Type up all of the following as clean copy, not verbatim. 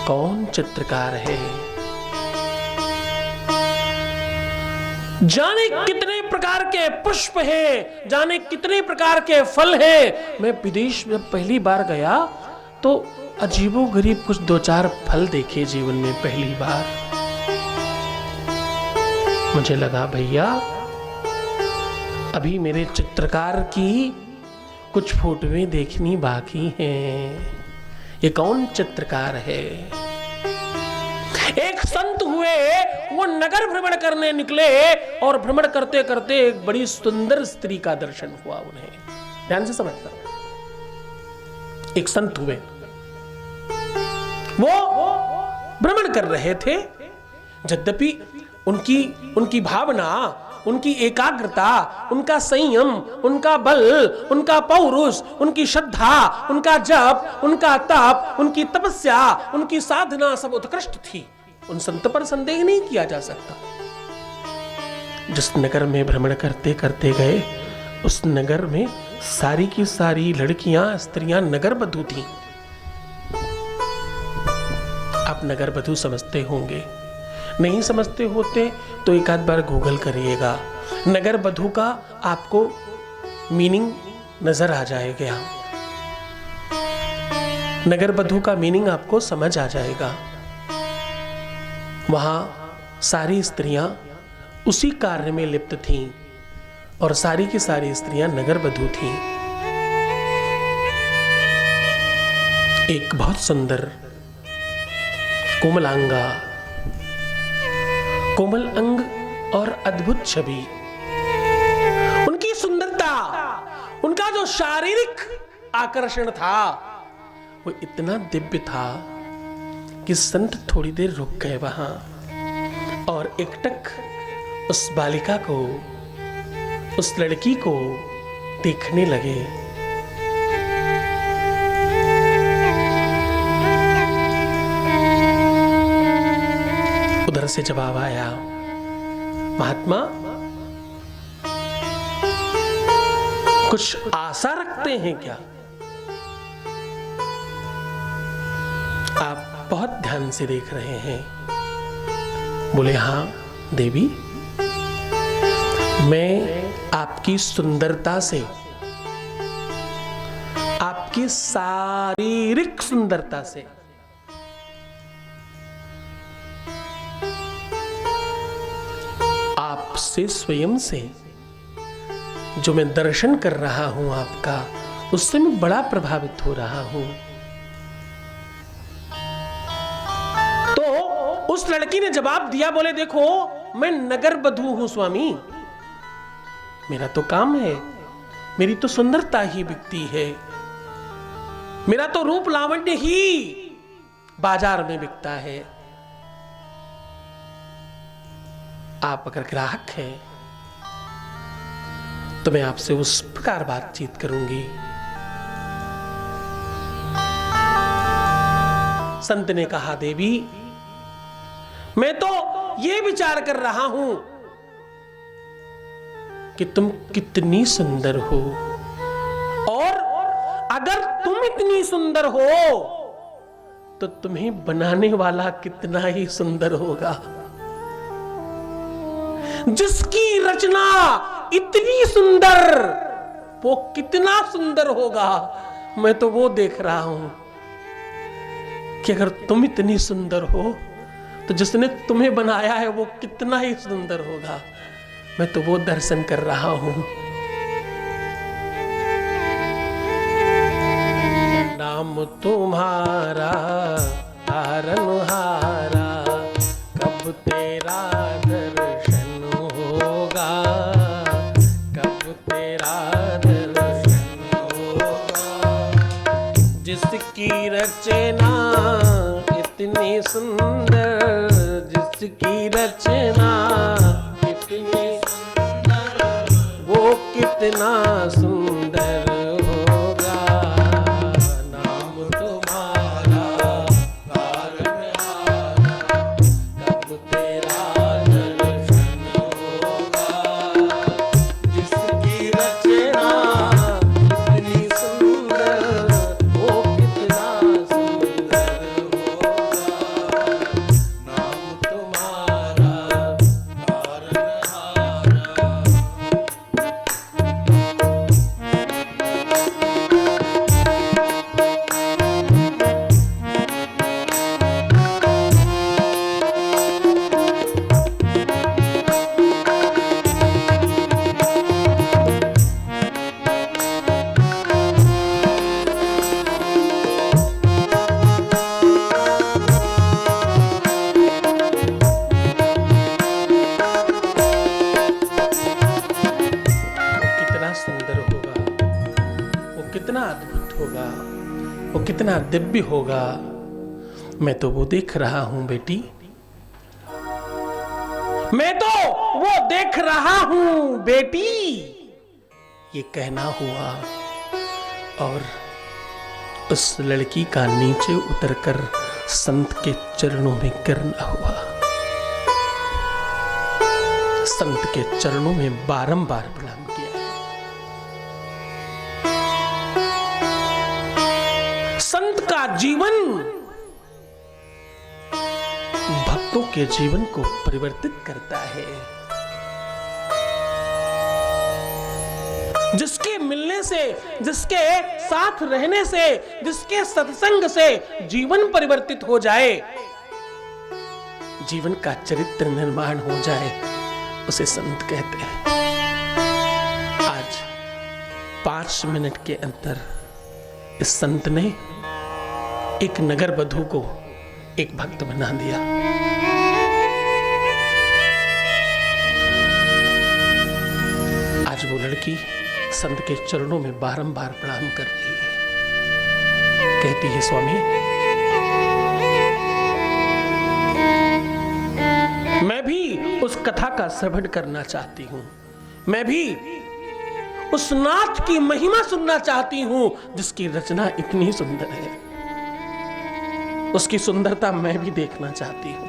कौन चित्रकार है। जाने कितने प्रकार के पुष्प हैं, जाने कितने प्रकार के फल हैं। मैं विदेश में पहली बार गया तो अजीबोगरीब कुछ 2-4 फल देखे जीवन में पहली बार। मुझे लगा भैया अभी मेरे चित्रकार की कुछ फोटोएं देखनी बाकी हैं। ये कौन चित्रकार है। एक संत हुए, वो नगर भ्रमण करने निकले और भ्रमण करते करते एक बड़ी सुंदर स्त्री का दर्शन हुआ उन्हें। ध्यान से समझना। एक संत हुए, वो भ्रमण कर रहे थे। यद्यपि उनकी भावना, उनकी एकाग्रता, उनका संयम, उनका बल, उनका पौरुष, उनकी श्रद्धा, उनका जप, उनका तप, उनकी तपस्या, उनकी साधना सब उत्कृष्ट थी। उन संत पर संदेह नहीं किया जा सकता। जिस नगर में भ्रमण करते करते गए, उस नगर में सारी की सारी लड़कियां, स्त्रियां नगर बधू थीं। आप नगर बधू समझते होंगे, नहीं समझते होते तो एक आध बार गूगल करिएगा। नगर बधू का आपको मीनिंग नजर आ जाएगा। नगर बधू का मीनिंग आपको समझ आ जाएगा। वहां सारी स्त्रियां उसी कार्य में लिप्त थीं और सारी की सारी स्त्रियां नगर बधू थीं। एक बहुत सुंदर कोमलांगा, कोमल अंग और अद्भुत छवि, उनकी सुंदरता, उनका जो शारीरिक आकर्षण था वो इतना दिव्य था कि संत थोड़ी देर रुक गए वहां और एकटक उस बालिका को, उस लड़की को देखने लगे। उधर से जवाब आया, महात्मा कुछ आशा रखते हैं क्या? आप बहुत ध्यान से देख रहे हैं। बोले हाँ देवी, मैं आपकी सुंदरता से, आपकी शारीरिक सुंदरता से, आपसे स्वयं से जो मैं दर्शन कर रहा हूं आपका, उससे मैं बड़ा प्रभावित हो रहा हूं। तो उस लड़की ने जवाब दिया, बोले देखो मैं नगर बधू हूं स्वामी, मेरा तो काम है, मेरी तो सुंदरता ही बिकती है, मेरा तो रूप लावण्य ही बाजार में बिकता है। आप अगर ग्राहक हैं तो मैं आपसे उस प्रकार बातचीत करूंगी। संत ने कहा, देवी मैं तो ये विचार कर रहा हूं कि तुम कितनी सुंदर हो, और अगर तुम इतनी सुंदर हो तो तुम्हें बनाने वाला कितना ही सुंदर होगा। जिसकी रचना इतनी सुंदर, वो कितना सुंदर होगा। मैं तो वो देख रहा हूं कि अगर तुम इतनी सुंदर हो तो जिसने तुम्हें बनाया है वो कितना ही सुंदर होगा। मैं तो वो दर्शन कर रहा हूं। नाम तुम्हारा तारनहारा, कब तेरा दर्शन होगा, कब तेरा दर्शन होगा। जिसकी रचना इतनी सुंदर, जिसकी रचना इतनी सुंदर, वो कितना सुंदर होगा। नाम तुम्हारा तारनहारा, कब तेरा दर्शन होगा। जिसकी रचना इतनी सुंदर, वो कितना सुंदर होगा। कितना दिव्य होगा, मैं तो वो देख रहा हूं बेटी, मैं तो वो देख रहा हूं बेटी, ये कहना हुआ और उस लड़की का नीचे उतरकर संत के चरणों में गिरना हुआ। संत के चरणों में बारंबार प्रणाम किया। संत का जीवन भक्तों के जीवन को परिवर्तित करता है। जिसके मिलने से, जिसके साथ रहने से, जिसके सत्संग से जीवन परिवर्तित हो जाए, जीवन का चरित्र निर्माण हो जाए, उसे संत कहते हैं। आज 5 मिनट के अंदर इस संत ने एक नगर वधू को एक भक्त बना दिया। आज वो लड़की संत के चरणों में बारंबार प्रणाम कर रही है, कहती है स्वामी मैं भी उस कथा का श्रवण करना चाहती हूं, मैं भी उस नाथ की महिमा सुनना चाहती हूं जिसकी रचना इतनी सुंदर है। उसकी सुंदरता मैं भी देखना चाहती हूं,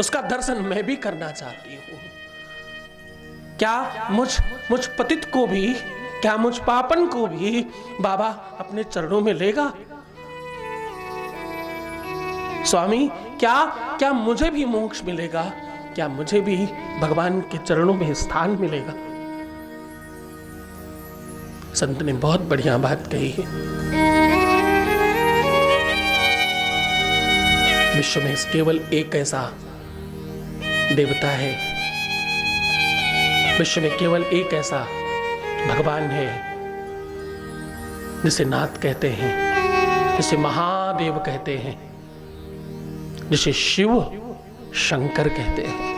उसका दर्शन मैं भी करना चाहती हूं। क्या मुझ पतित को भी, क्या मुझ पापन को भी बाबा अपने चरणों में लेगा? स्वामी क्या मुझे भी मोक्ष मिलेगा? क्या मुझे भी भगवान के चरणों में स्थान मिलेगा? संत ने बहुत बढ़िया बात कही है। विश्व में केवल एक ऐसा देवता है, विश्व में केवल एक ऐसा भगवान है जिसे नाथ कहते हैं, जिसे महादेव कहते हैं, जिसे शिव शंकर कहते हैं।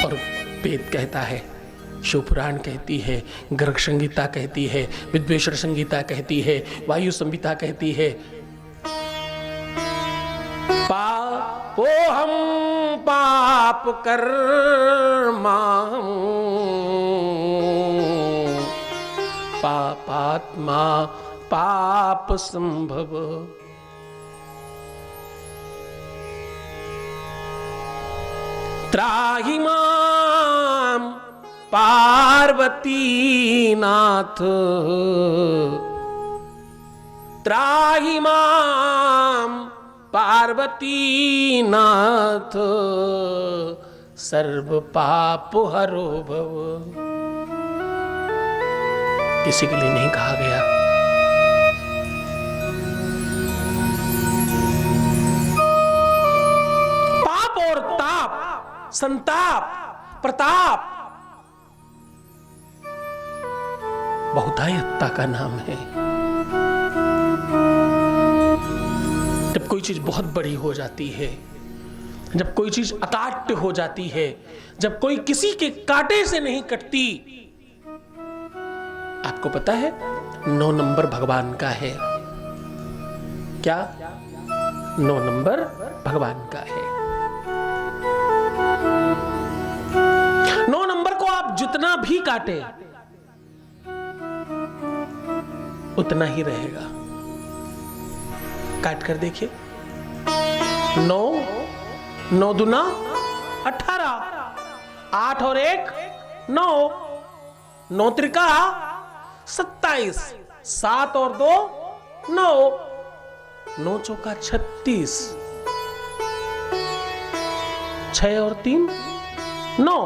और वेद कहता है, शिवपुराण कहती है, गर्ग संगीता कहती है, विद्वेश्वर संगीता कहती है, वायु संहिता कहती है, पापो हम पाप कर्मा पापात्मा पाप संभव। त्राहि मां पार्वती नाथ, त्राहि मां पार्वती नाथ, सर्व पाप हरो भव। किसी के लिए नहीं कहा गया, पाप और ताप, संताप, प्रताप बहुतायत्ता का नाम है। जब कोई चीज बहुत बड़ी हो जाती है, जब कोई चीज अकाट्य हो जाती है, जब कोई किसी के कांटे से नहीं कटती। आपको पता है 9 नंबर भगवान का है। क्या 9 नंबर भगवान का है? 9 नंबर को आप जितना भी काटे उतना ही रहेगा। काट कर देखिए, 9 दूना 18, 8 और 1 9, 9 त्रिका 27, 7 और 2 9, 9 चौका 36, 6 और 3 9,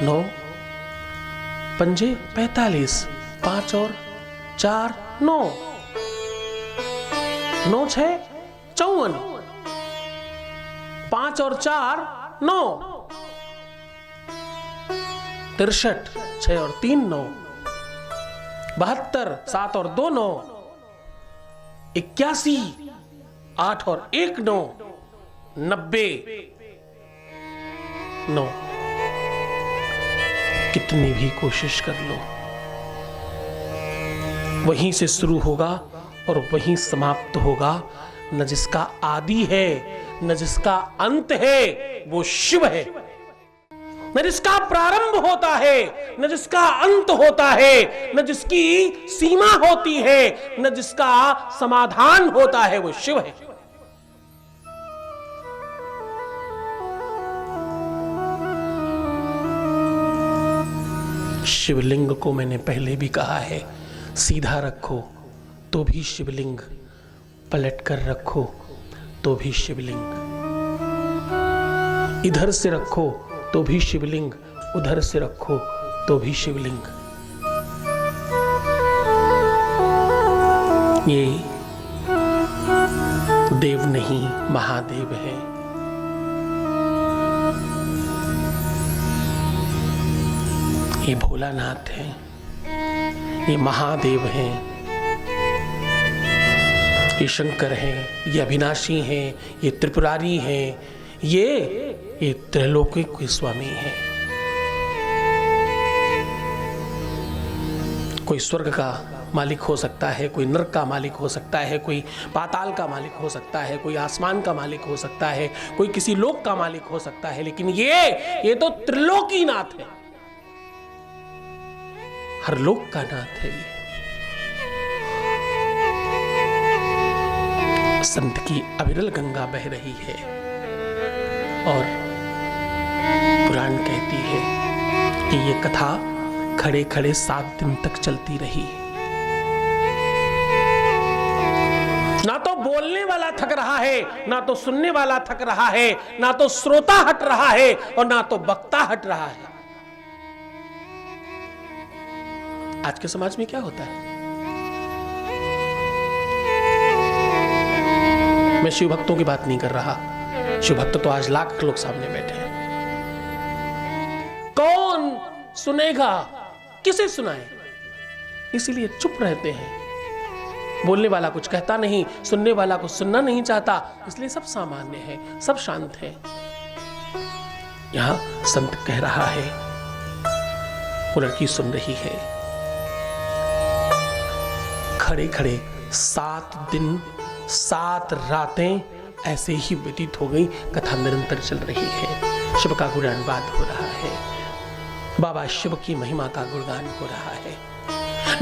9 पंजे 45, 5 और 4 9, 9 6 54, 5 और 4 9, 63, 6 और 3 9, 72, 7 और 2 9, 81, 8 और 1 9, 90 9। कितनी भी कोशिश कर लो, वहीं से शुरू होगा और वहीं समाप्त होगा। न जिसका आदि है न जिसका अंत है वो शिव है। न जिसका प्रारंभ होता है न जिसका अंत होता है, न जिसकी सीमा होती है न जिसका समाधान होता है, वो शिव है। शिवलिंग को मैंने पहले भी कहा है, सीधा रखो तो भी शिवलिंग, पलट कर रखो तो भी शिवलिंग, इधर से रखो तो भी शिवलिंग, उधर से रखो तो भी शिवलिंग। ये देव नहीं महादेव है। ये भोलानाथ है, ये महादेव हैं, ये शंकर हैं, ये अविनाशी हैं, ये त्रिपुरारी हैं, ये त्रैलोक्य के स्वामी हैं। कोई स्वर्ग का मालिक हो सकता है, कोई नरक का मालिक हो सकता है, कोई पाताल का मालिक हो सकता है, कोई आसमान का मालिक हो सकता है, कोई किसी लोक का मालिक हो सकता है, लेकिन ये तो त्रिलोकीनाथ है, हर लोक का नाथ है। संत की अविरल गंगा बह रही है और पुराण कहती है कि ये कथा खड़े खड़े 7 दिन तक चलती रही। ना तो बोलने वाला थक रहा है, ना तो सुनने वाला थक रहा है, ना तो श्रोता हट रहा है और ना तो वक्ता हट रहा है। आज के समाज में क्या होता है? मैं शिव भक्तों की बात नहीं कर रहा, शिव भक्त तो आज लाख लोग सामने बैठे हैं। कौन सुनेगा, किसे सुनाए? इसीलिए चुप रहते हैं। बोलने वाला कुछ कहता नहीं, सुनने वाला कुछ सुनना नहीं चाहता, इसलिए सब सामान्य है, सब शांत है। यहां संत कह रहा है, वो लड़की सुन रही है। खड़े खड़े 7 दिन 7 रातें ऐसे ही व्यतीत हो गई, कथा निरंतर चल रही है। शिव का गुणगान हो रहा है, बाबा शिव की महिमा का गुणगान हो रहा है।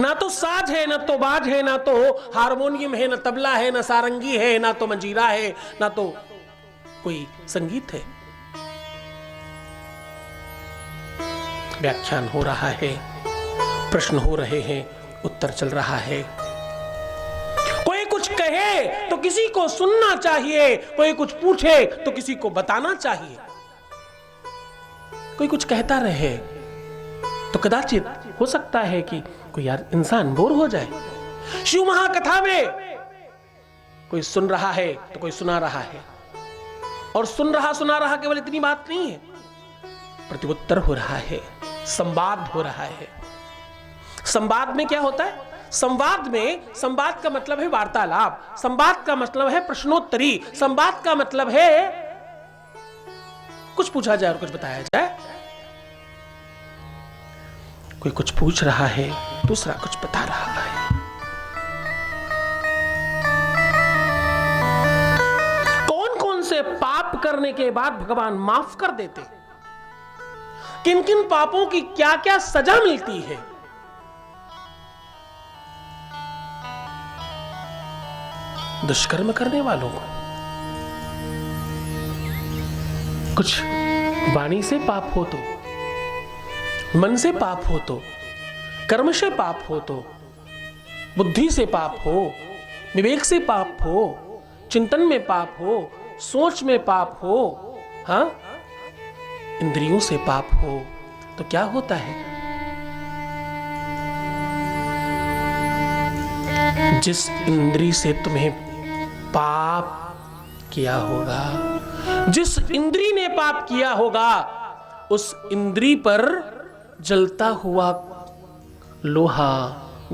ना तो साज है, ना तो बाज है, ना तो हारमोनियम है, ना तबला है, ना सारंगी है, ना तो मंजीरा है, ना तो कोई संगीत है। व्याख्यान हो रहा है, प्रश्न हो रहे हैं, उत्तर चल रहा है। कोई कुछ कहे तो किसी को सुनना चाहिए, कोई कुछ पूछे तो किसी को बताना चाहिए। कोई कुछ कहता रहे तो कदाचित हो सकता है कि कोई यार इंसान बोर हो जाए। शिव महाकथा में कोई सुन रहा है तो कोई सुना रहा है, और सुन रहा सुना रहा केवल इतनी बात नहीं है, प्रत्युत्तर हो रहा है, संवाद हो रहा है। संवाद में क्या होता है? संवाद का मतलब है वार्तालाप, संवाद का मतलब है प्रश्नोत्तरी, संवाद का मतलब है कुछ पूछा जाए और कुछ बताया जाए। कोई कुछ पूछ रहा है, दूसरा कुछ बता रहा है। कौन कौन से पाप करने के बाद भगवान माफ कर देते, किन किन पापों की क्या क्या सजा मिलती है। दुष्कर्म करने वालों को कुछ वाणी से पाप हो तो, मन से पाप हो तो, कर्म से पाप हो तो, बुद्धि से पाप हो, विवेक से पाप हो, चिंतन में पाप हो, सोच में पाप हो, हाँ, इंद्रियों से पाप हो, तो क्या होता है? जिस इंद्री से तुम्हें पाप किया होगा, जिस इंद्री ने पाप किया होगा, उस इंद्री पर जलता हुआ लोहा,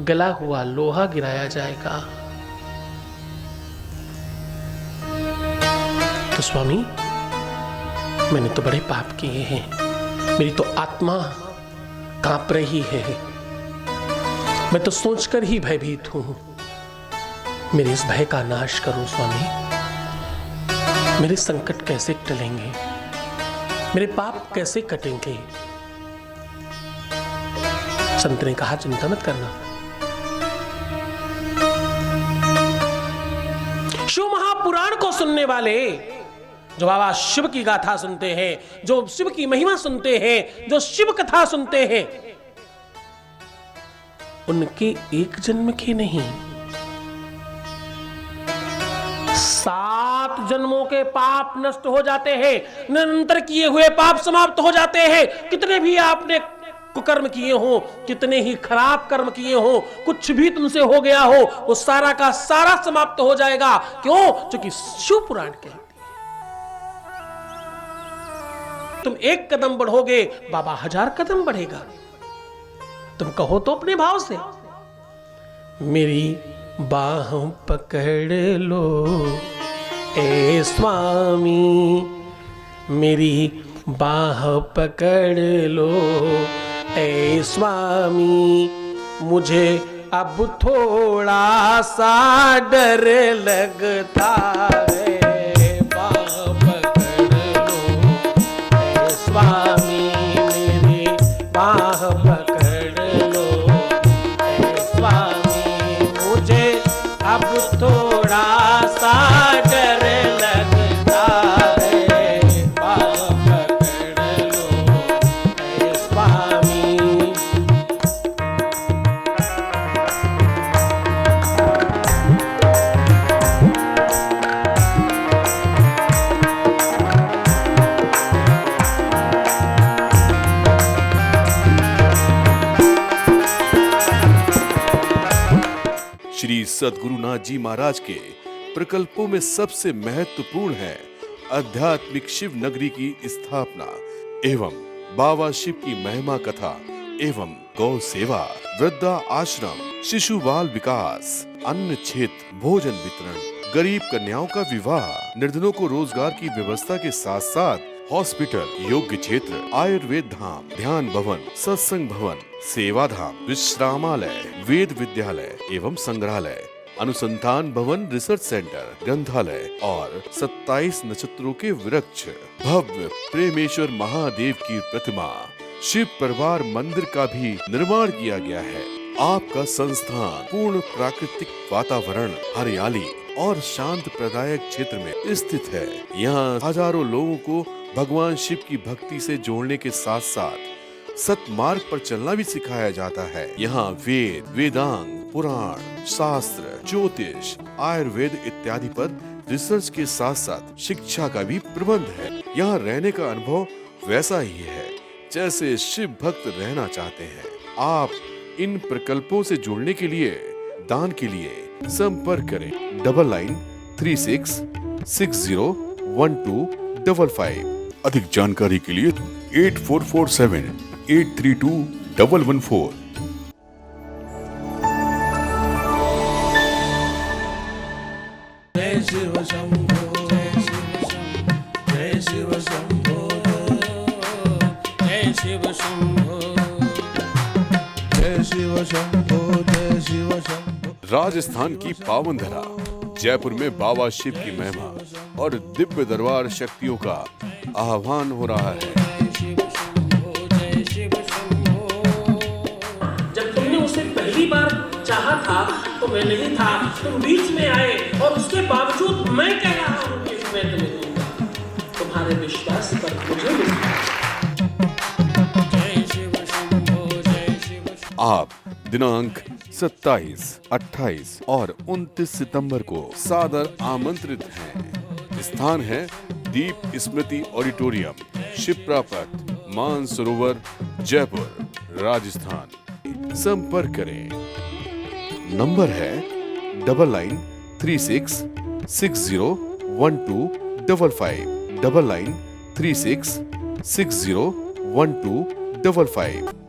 गला हुआ लोहा गिराया जाएगा। तो स्वामी, मैंने तो बड़े पाप किए हैं, मेरी तो आत्मा कांप रही है। मैं तो सोचकर ही भयभीत हूं। मेरे इस भय का नाश करो स्वामी। मेरे संकट कैसे टलेंगे, मेरे पाप कैसे कटेंगे? संत ने कहा, चिंता मत करना। शिव महापुराण को सुनने वाले, जो बाबा शिव की गाथा सुनते हैं, जो शिव की महिमा सुनते हैं, जो शिव कथा सुनते हैं, उनके एक जन्म के नहीं, 7 जन्मों के पाप नष्ट हो जाते हैं। निरंतर किए हुए पाप समाप्त हो जाते हैं। कितने भी आपने कुकर्म किए हो, कितने ही खराब कर्म किए हो, कुछ भी तुमसे हो गया हो, वो सारा का सारा समाप्त हो जाएगा। क्यों? क्योंकि शिव पुराण कहते हैं तुम 1 कदम बढ़ोगे, बाबा 1000 कदम बढ़ेगा। तुम कहो तो अपने भाव से, मेरी बाह पकड़ लो ए स्वामी, मेरी बाह पकड़ लो ए स्वामी, मुझे अब थोड़ा सा डर लगता है। बाह पकड़ लो ए स्वामी, मेरी बाह पकड़ लो ए स्वामी, मुझे अब थोड़ा सा डर लगता है। बाह पकड़ लो ए स्वामी। श्री सद्गुरुनाथ जी महाराज के प्रकल्पों में सबसे महत्वपूर्ण है आध्यात्मिक शिव नगरी की स्थापना एवं बाबा शिव की महिमा कथा एवं गौ सेवा, वृद्धा आश्रम, शिशु बाल विकास, अन्न क्षेत्र, भोजन वितरण, गरीब कन्याओं का विवाह, निर्धनों को रोजगार की व्यवस्था के साथ साथ हॉस्पिटल, योग्य क्षेत्र, आयुर्वेद धाम, ध्यान भवन, सत्संग भवन, सेवा धाम, विश्रामालय, वेद विद्यालय एवं संग्रहालय, अनुसंधान भवन, रिसर्च सेंटर, ग्रंथालय और 27 नक्षत्रों के वृक्ष, भव्य प्रेमेश्वर महादेव की प्रतिमा, शिव परिवार मंदिर का भी निर्माण किया गया है। आपका संस्थान पूर्ण प्राकृतिक वातावरण, हरियाली और शांत प्रदायक क्षेत्र में स्थित है। यहाँ हजारों लोगों को भगवान शिव की भक्ति से जोड़ने के साथ साथ सतमार्ग पर चलना भी सिखाया जाता है। यहाँ वेद, वेदांग, पुराण, शास्त्र, ज्योतिष, आयुर्वेद इत्यादि पर रिसर्च के साथ साथ शिक्षा का भी प्रबंध है। यहाँ रहने का अनुभव वैसा ही है जैसे शिव भक्त रहना चाहते हैं। आप इन प्रकल्पों से जुड़ने के लिए, दान के लिए संपर्क करें 9936601255। अधिक जानकारी के लिए 8447832114। जय शिव शंभो, जय शिव शंभो, जय शिव शंभो, जय शिव शंभो, जय शिव शंभो। राजस्थान की पावन धरा जयपुर में बाबा शिव की महिमा और दिव्य दरबार शक्तियों का आह्वान हो रहा है। जब तुमने उसे पहली बार चाहा था तो मैं नहीं था, तुम बीच में आए और उसके बावजूद मैं कह रहा हूं कि मैं तुम्हें दूंगा। तुम्हारे विश्वास पर मुझे मिला। जय शिव शंभो, जय शिव शंभो। आप दिनांक 27, 28 और 29 सितंबर को सादर आमंत्रित हैं। स्थान है दीप स्मृति ऑडिटोरियम, शिप्रा पथ, मानसरोवर, जयपुर, राजस्थान। संपर्क करें। नंबर है 9936601255, 9936601255।